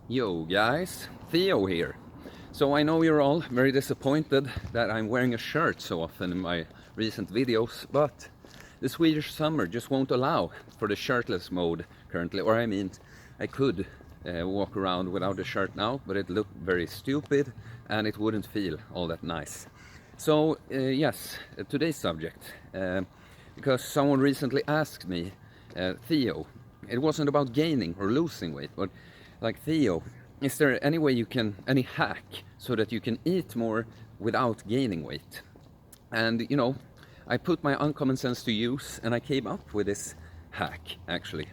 Yo guys, Theo here. So I know you're all very disappointed that I'm wearing a shirt so often in my recent videos, but the Swedish summer just won't allow for the shirtless mode currently. Or I mean, I could walk around without a shirt now, but it looked very stupid and it wouldn't feel all that nice. So yes, today's subject, because someone recently asked me, Theo, it wasn't about gaining or losing weight, but like, Theo, is there any way any hack so that you can eat more without gaining weight? And I put my uncommon sense to use and I came up with this hack actually.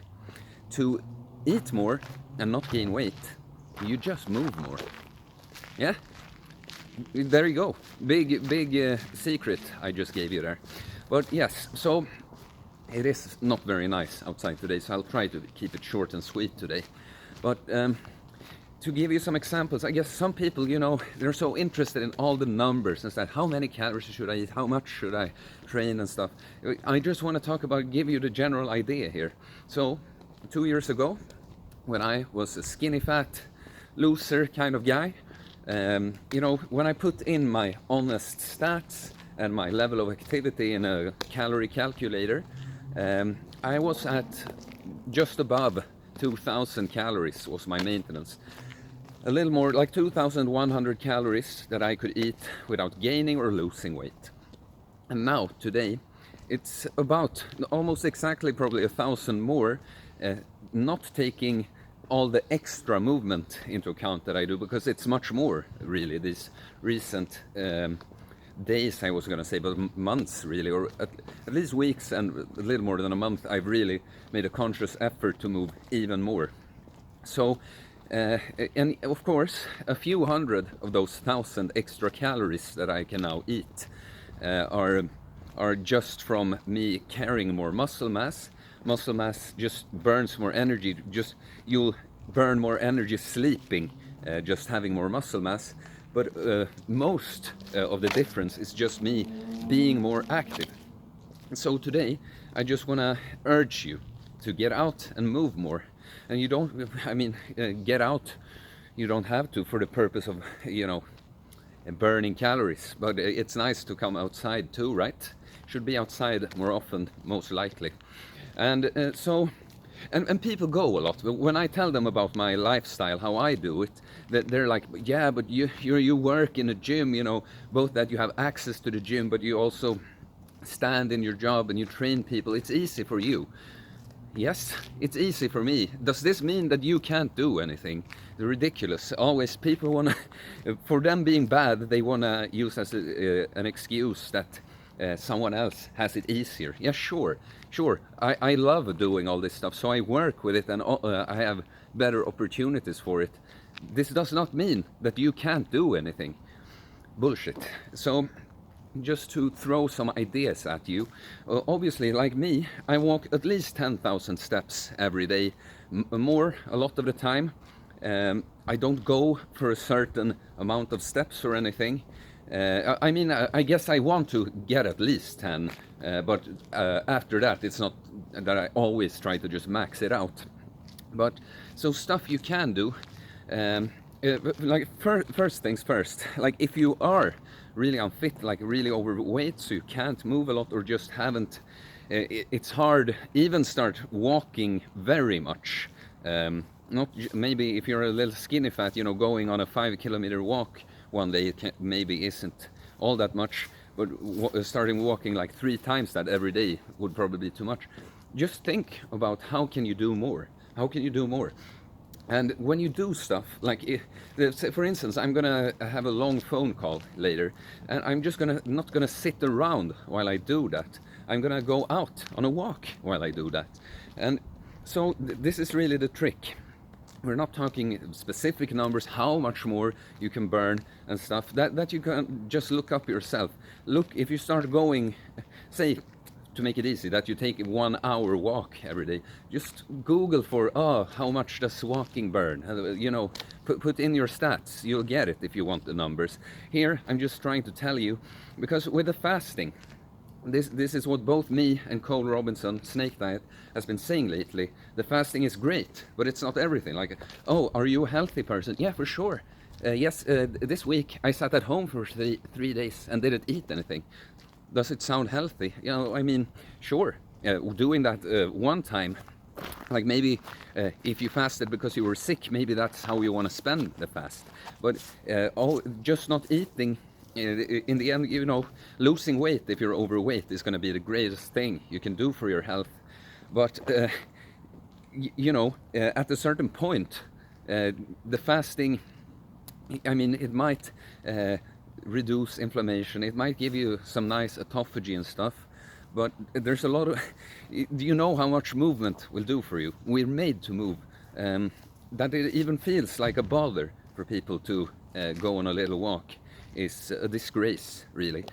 To eat more and not gain weight, you just move more. Yeah? There you go. Big secret I just gave you there. But yes, so it is not very nice outside today, so I'll try to keep it short and sweet today. But to give you some examples, I guess some people, they're so interested in all the numbers and stuff. How many calories should I eat? How much should I train and stuff? I just want to give you the general idea here. So 2 years ago, when I was a skinny fat loser kind of guy, when I put in my honest stats and my level of activity in a calorie calculator, I was at just above 2,000 calories was my maintenance. A little more, like 2,100 calories that I could eat without gaining or losing weight. And now, today, it's about almost exactly probably 1,000 more, not taking all the extra movement into account that I do, because it's much more really these recent days, I was going to say, but months really, or at least weeks and a little more than a month, I've really made a conscious effort to move even more. So, and of course, a few hundred of those 1,000 extra calories that I can now eat are just from me carrying more muscle mass. Muscle mass just burns more energy. You'll burn more energy sleeping, just having more muscle mass. But most of the difference is just me being more active. So today, I just want to urge you to get out and move more. And you don't, get out, you don't have to for the purpose of, burning calories. But it's nice to come outside too, right? Should be outside more often, most likely. And and people go a lot. When I tell them about my lifestyle, how I do it, they're like, yeah, but you work in a gym, both that you have access to the gym, but you also stand in your job and you train people. It's easy for you. Yes, it's easy for me. Does this mean that you can't do anything? They're ridiculous. Always people want to, for them being bad, they want to use as an excuse that someone else has it easier. Yeah, sure. I love doing all this stuff, so I work with it and I have better opportunities for it. This does not mean that you can't do anything. Bullshit. So, just to throw some ideas at you, obviously, like me, I walk at least 10,000 steps every day, more a lot of the time. I don't go for a certain amount of steps or anything. I guess I want to get at least 10, but after that, it's not that I always try to just max it out. But so stuff you can do, first things first, like if you are really unfit, like really overweight, so you can't move a lot or just haven't, it's hard even start walking very much. Not maybe if you're a little skinny fat, going on a 5-kilometer walk one day, maybe isn't all that much, but starting walking like 3 times that every day would probably be too much. Just think about how can you do more? How can you do more? And when you do stuff, like for instance, I'm gonna have a long phone call later, and I'm just not gonna sit around while I do that. I'm gonna go out on a walk while I do that. And so this is really the trick. We're not talking specific numbers, how much more you can burn and stuff. That you can just look up yourself. Look, if you start going, say, to make it easy, that you take a 1 hour walk every day, just Google for, how much does walking burn? Put in your stats, you'll get it if you want the numbers. Here, I'm just trying to tell you, because with the fasting, this is what both me and Cole Robinson, Snake Diet, has been saying lately. The fasting is great, but it's not everything. Like, oh, are you a healthy person? Yeah, for sure. Yes, this week I sat at home for three days and didn't eat anything. Does it sound healthy? You know, I mean, sure. Doing that one time, like maybe if you fasted because you were sick, maybe that's how you want to spend the fast. But just not eating, in the end, you know, losing weight if you're overweight is going to be the greatest thing you can do for your health. But you know, at a certain point, the fasting, I mean, it might reduce inflammation. It might give you some nice autophagy and stuff. But there's a lot of, do you know how much movement will do for you? We're made to move. That it even feels like a bother for people to go on a little walk is a disgrace, really.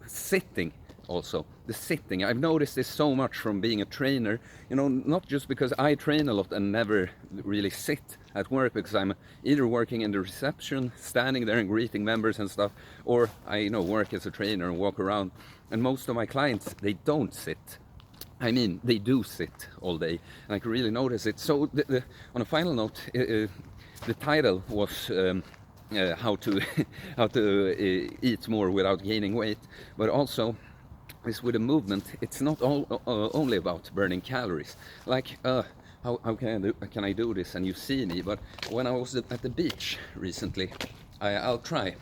Sitting also, the sitting. I've noticed this so much from being a trainer, you know, not just because I train a lot and never really sit at work, because I'm either working in the reception, standing there and greeting members and stuff, or I, you know, work as a trainer and walk around. And most of my clients, they don't sit. I mean, they do sit all day, and I can really notice it. So on a final note, the title was how to how to eat more without gaining weight, but also is with a movement. It's not only about burning calories. Like how can I do this? And you see me, but when I was at the beach recently, I'll try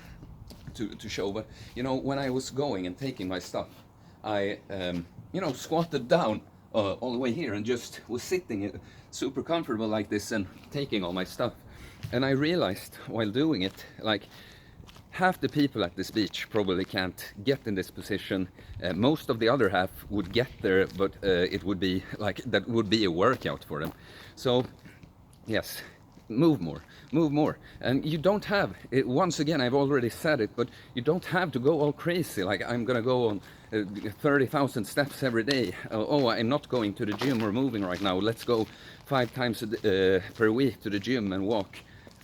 to show, but you know, when I was going and taking my stuff, I you know, squatted down all the way here and just was sitting super comfortable like this and taking all my stuff. And I realized while doing it, like, half the people at this beach probably can't get in this position. Most of the other half would get there, but it would be like, that would be a workout for them. So yes, move more. And you don't have, once again, I've already said it, but you don't have to go all crazy, like I'm gonna go on 30,000 steps every day. Oh, I'm not going to the gym or moving right now, let's go 5 times per week to the gym and walk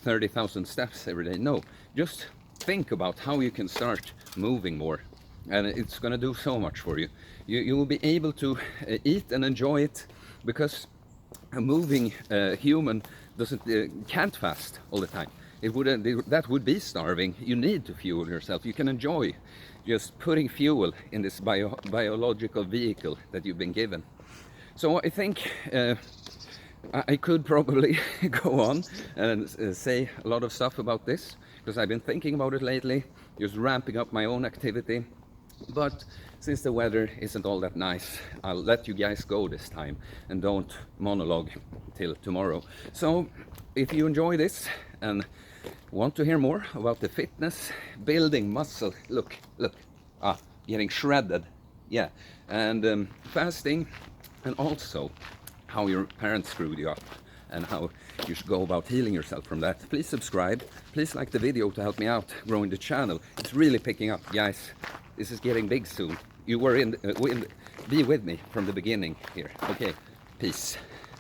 30,000 steps every day. No, just think about how you can start moving more, and it's gonna do so much for you. You will be able to eat and enjoy it, because a moving human can't fast all the time. That would be starving. You need to fuel yourself. You can enjoy just putting fuel in this biological vehicle that you've been given. So I think I could probably go on and say a lot of stuff about this, because I've been thinking about it lately, just ramping up my own activity. But since the weather isn't all that nice, I'll let you guys go this time and don't monologue till tomorrow. So if you enjoy this and want to hear more about the fitness, building muscle, look, getting shredded, yeah, and fasting, and also how your parents screwed you up and how you should go about healing yourself from that, please subscribe. Please like the video to help me out growing the channel. It's really picking up, guys. This is getting big soon. You were be with me from the beginning here. Okay, peace.